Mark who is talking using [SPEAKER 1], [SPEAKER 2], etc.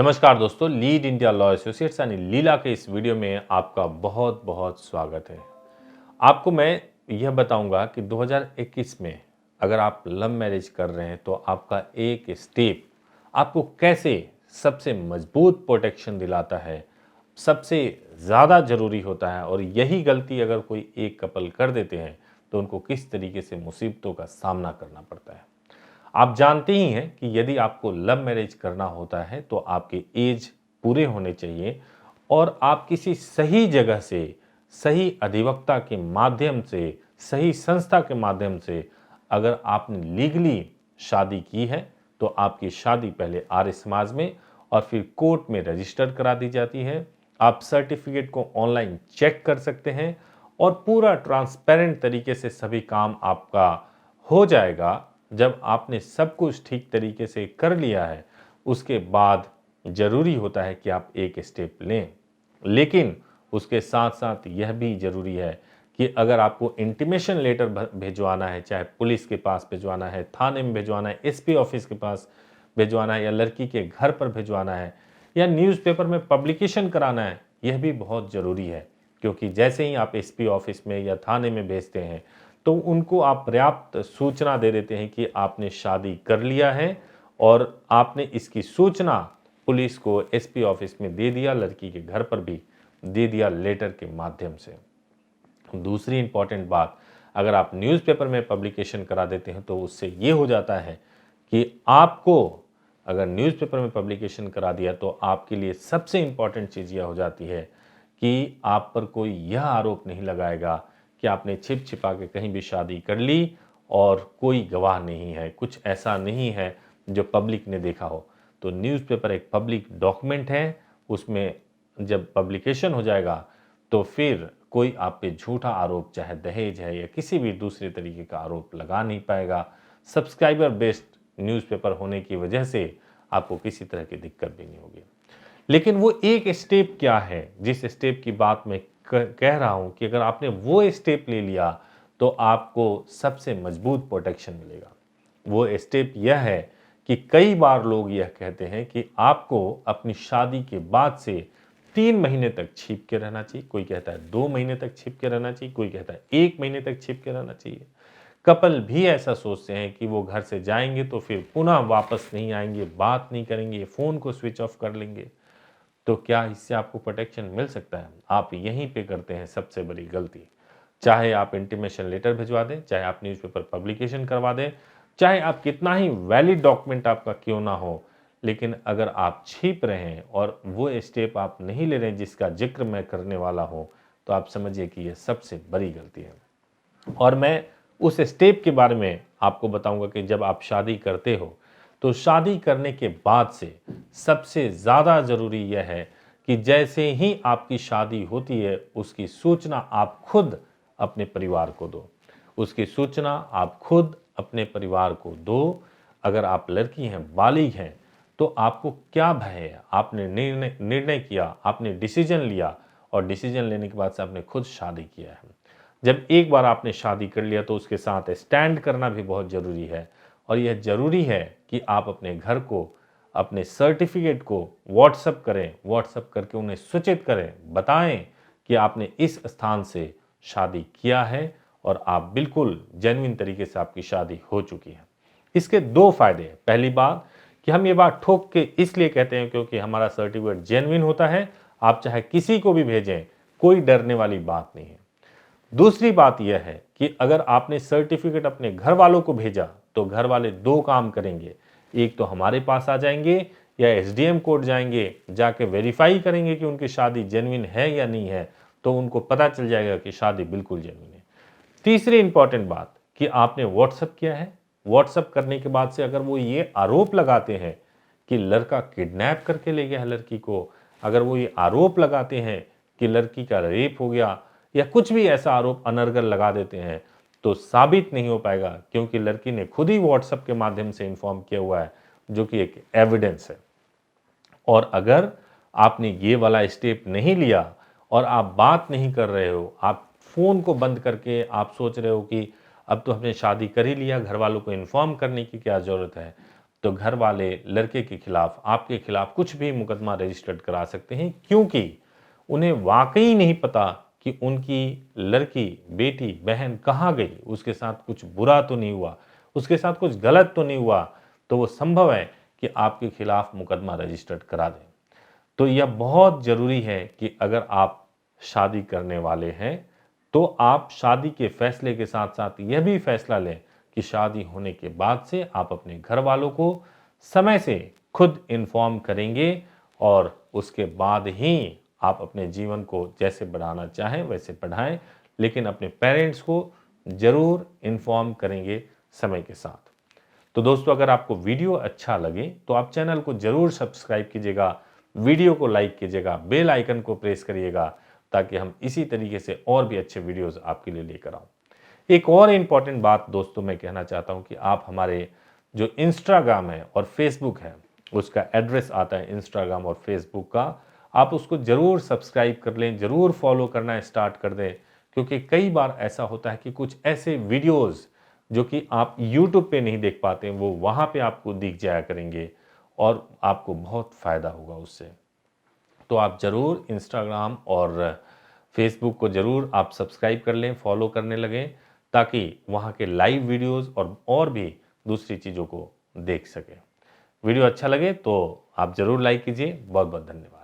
[SPEAKER 1] नमस्कार दोस्तों, lead India law associates यानी लीला के इस वीडियो में आपका बहुत बहुत स्वागत है। आपको मैं यह बताऊंगा कि 2021 में अगर आप लव मैरिज कर रहे हैं तो आपका एक स्टेप आपको कैसे सबसे मजबूत प्रोटेक्शन दिलाता है, सबसे ज़्यादा ज़रूरी होता है और यही गलती अगर कोई एक कपल कर देते हैं तो उनको किस तरीके से मुसीबतों का सामना करना पड़ता है। आप जानते ही हैं कि यदि आपको लव मैरिज करना होता है तो आपके एज पूरे होने चाहिए और आप किसी सही जगह से, सही अधिवक्ता के माध्यम से, सही संस्था के माध्यम से अगर आपने लीगली शादी की है तो आपकी शादी पहले आर्य समाज में और फिर कोर्ट में रजिस्टर करा दी जाती है। आप सर्टिफिकेट को ऑनलाइन चेक कर सकते हैं और पूरा ट्रांसपेरेंट तरीके से सभी काम आपका हो जाएगा। जब आपने सब कुछ ठीक तरीके से कर लिया है उसके बाद ज़रूरी होता है कि आप एक स्टेप लें, लेकिन उसके साथ साथ यह भी ज़रूरी है कि अगर आपको इंटीमेशन लेटर भिजवाना है, चाहे पुलिस के पास भिजवाना है, थाने में भिजवाना है, एसपी ऑफिस के पास भिजवाना है या लड़की के घर पर भिजवाना है या न्यूज़पेपर में पब्लिकेशन कराना है, यह भी बहुत ज़रूरी है। क्योंकि जैसे ही आप एसपी ऑफिस में या थाने में भेजते हैं तो उनको आप पर्याप्त सूचना दे देते हैं कि आपने शादी कर लिया है और आपने इसकी सूचना पुलिस को एसपी ऑफिस में दे दिया, लड़की के घर पर भी दे दिया लेटर के माध्यम से। दूसरी इंपॉर्टेंट बात, अगर आप न्यूज़पेपर में पब्लिकेशन करा देते हैं तो उससे ये हो जाता है कि आपको अगर न्यूज़पेपर में पब्लिकेशन करा दिया तो आपके लिए सबसे इंपॉर्टेंट चीज़ यह हो जाती है कि आप पर कोई यह आरोप नहीं लगाएगा कि आपने छिप छिपा के कहीं भी शादी कर ली और कोई गवाह नहीं है, कुछ ऐसा नहीं है जो पब्लिक ने देखा हो। तो न्यूज़पेपर एक पब्लिक डॉक्यूमेंट है, उसमें जब पब्लिकेशन हो जाएगा तो फिर कोई आप पे झूठा आरोप, चाहे दहेज है या किसी भी दूसरे तरीके का आरोप लगा नहीं पाएगा। सब्सक्राइबर बेस्ड न्यूज़पेपर होने की वजह से आपको किसी तरह की दिक्कत भी नहीं होगी। लेकिन वो एक स्टेप क्या है जिस स्टेप की बात मैं कह रहा हूं कि अगर आपने वो स्टेप ले लिया तो आपको सबसे मजबूत प्रोटेक्शन मिलेगा। वो स्टेप यह है कि कई बार लोग यह कहते हैं कि आपको अपनी शादी के बाद से 3 महीने तक छिप के रहना चाहिए, कोई कहता है 2 महीने तक छिप के रहना चाहिए, कोई कहता है 1 महीने तक छिप के रहना चाहिए। कपल भी ऐसा सोचते हैं कि वो घर से जाएंगे तो फिर पुनः वापस नहीं आएंगे, बात नहीं करेंगे, फ़ोन को स्विच ऑफ कर लेंगे। तो क्या इससे आपको प्रोटेक्शन मिल सकता है? आप यहीं पे करते हैं सबसे बड़ी गलती। चाहे आप इंटीमेशन लेटर भिजवा दें, चाहे आप न्यूज़पेपर पब्लिकेशन करवा दें, चाहे आप कितना ही वैलिड डॉक्यूमेंट आपका क्यों ना हो, लेकिन अगर आप छिप रहे हैं और वो स्टेप आप नहीं ले रहे हैं जिसका जिक्र मैं करने वाला हूं, तो आप समझिए कि यह सबसे बड़ी गलती है। और मैं उस स्टेप के बारे में आपको बताऊंगा कि जब आप शादी करते हो तो शादी करने के बाद से सबसे ज़्यादा ज़रूरी यह है कि जैसे ही आपकी शादी होती है उसकी सूचना आप खुद अपने परिवार को दो। उसकी सूचना आप खुद अपने परिवार को दो। अगर आप लड़की हैं, बालिग हैं, तो आपको क्या भय है? आपने निर्णय निर्णय किया, आपने डिसीजन लिया और डिसीजन लेने के बाद से आपने खुद शादी किया है। जब एक बार आपने शादी कर लिया तो उसके साथ स्टैंड करना भी बहुत ज़रूरी है और यह ज़रूरी है कि आप अपने घर को, अपने सर्टिफिकेट को व्हाट्सएप करें, व्हाट्सएप करके उन्हें सूचित करें, बताएं कि आपने इस स्थान से शादी किया है और आप बिल्कुल जेन्युइन तरीके से आपकी शादी हो चुकी है। इसके दो फायदे हैं। पहली बात कि हम ये बात ठोक के इसलिए कहते हैं क्योंकि हमारा सर्टिफिकेट जेन्युइन होता है, आप चाहे किसी को भी भेजें, कोई डरने वाली बात नहीं है। दूसरी बात यह है कि अगर आपने सर्टिफिकेट अपने घर वालों को भेजा तो घर वाले दो काम करेंगे, एक तो हमारे पास आ जाएंगे या एसडीएम कोर्ट जाएंगे, जाके वेरीफाई करेंगे कि उनकी शादी जेन्युइन है या नहीं है, तो उनको पता चल जाएगा कि शादी बिल्कुल जेन्युइन है। तीसरी इंपॉर्टेंट बात कि आपने व्हाट्सएप किया है, व्हाट्सएप करने के बाद से अगर वो ये आरोप लगाते हैं कि लड़का किडनैप करके ले गया है लड़की को, अगर वो ये आरोप लगाते हैं कि लड़की का रेप हो गया या कुछ भी ऐसा आरोप अनर्गल लगा देते हैं, तो साबित नहीं हो पाएगा क्योंकि लड़की ने खुद ही व्हाट्सएप के माध्यम से इन्फॉर्म किया हुआ है, जो कि एक एविडेंस है। और अगर आपने ये वाला स्टेप नहीं लिया और आप बात नहीं कर रहे हो, आप फ़ोन को बंद करके आप सोच रहे हो कि अब तो हमने शादी कर ही लिया, घर वालों को इन्फॉर्म करने की क्या ज़रूरत है, तो घर वाले लड़के के खिलाफ, आपके खिलाफ कुछ भी मुकदमा रजिस्टर्ड करा सकते हैं, क्योंकि उन्हें वाकई नहीं पता कि उनकी लड़की, बेटी, बहन कहाँ गई, उसके साथ कुछ बुरा तो नहीं हुआ, उसके साथ कुछ गलत तो नहीं हुआ। तो वो संभव है कि आपके खिलाफ मुकदमा रजिस्टर्ड करा दें। तो यह बहुत ज़रूरी है कि अगर आप शादी करने वाले हैं तो आप शादी के फैसले के साथ साथ यह भी फैसला लें कि शादी होने के बाद से आप अपने घर वालों को समय से खुद इन्फॉर्म करेंगे और उसके बाद ही आप अपने जीवन को जैसे बढ़ाना चाहें वैसे बढ़ाएं, लेकिन अपने पेरेंट्स को ज़रूर इन्फॉर्म करेंगे समय के साथ। तो दोस्तों, अगर आपको वीडियो अच्छा लगे तो आप चैनल को ज़रूर सब्सक्राइब कीजिएगा, वीडियो को लाइक कीजिएगा, बेल आइकन को प्रेस करिएगा, ताकि हम इसी तरीके से और भी अच्छे वीडियोस आपके लिए लेकर आऊँ। एक और इम्पॉर्टेंट बात दोस्तों मैं कहना चाहता हूँ कि आप हमारे जो इंस्टाग्राम है और फेसबुक है, उसका एड्रेस आता है इंस्टाग्राम और फेसबुक का, आप उसको ज़रूर सब्सक्राइब कर लें, ज़रूर फॉलो करना स्टार्ट कर दें, क्योंकि कई बार ऐसा होता है कि कुछ ऐसे वीडियोज़ जो कि आप यूट्यूब पे नहीं देख पाते हैं, वो वहाँ पे आपको दिख जाया करेंगे और आपको बहुत फ़ायदा होगा उससे। तो आप ज़रूर इंस्टाग्राम और फेसबुक को ज़रूर आप सब्सक्राइब कर लें, फॉलो करने लगें, ताकि वहाँ के लाइव वीडियोज़ और भी दूसरी चीज़ों को देख सकें। वीडियो अच्छा लगे तो आप ज़रूर लाइक कीजिए। बहुत बहुत धन्यवाद।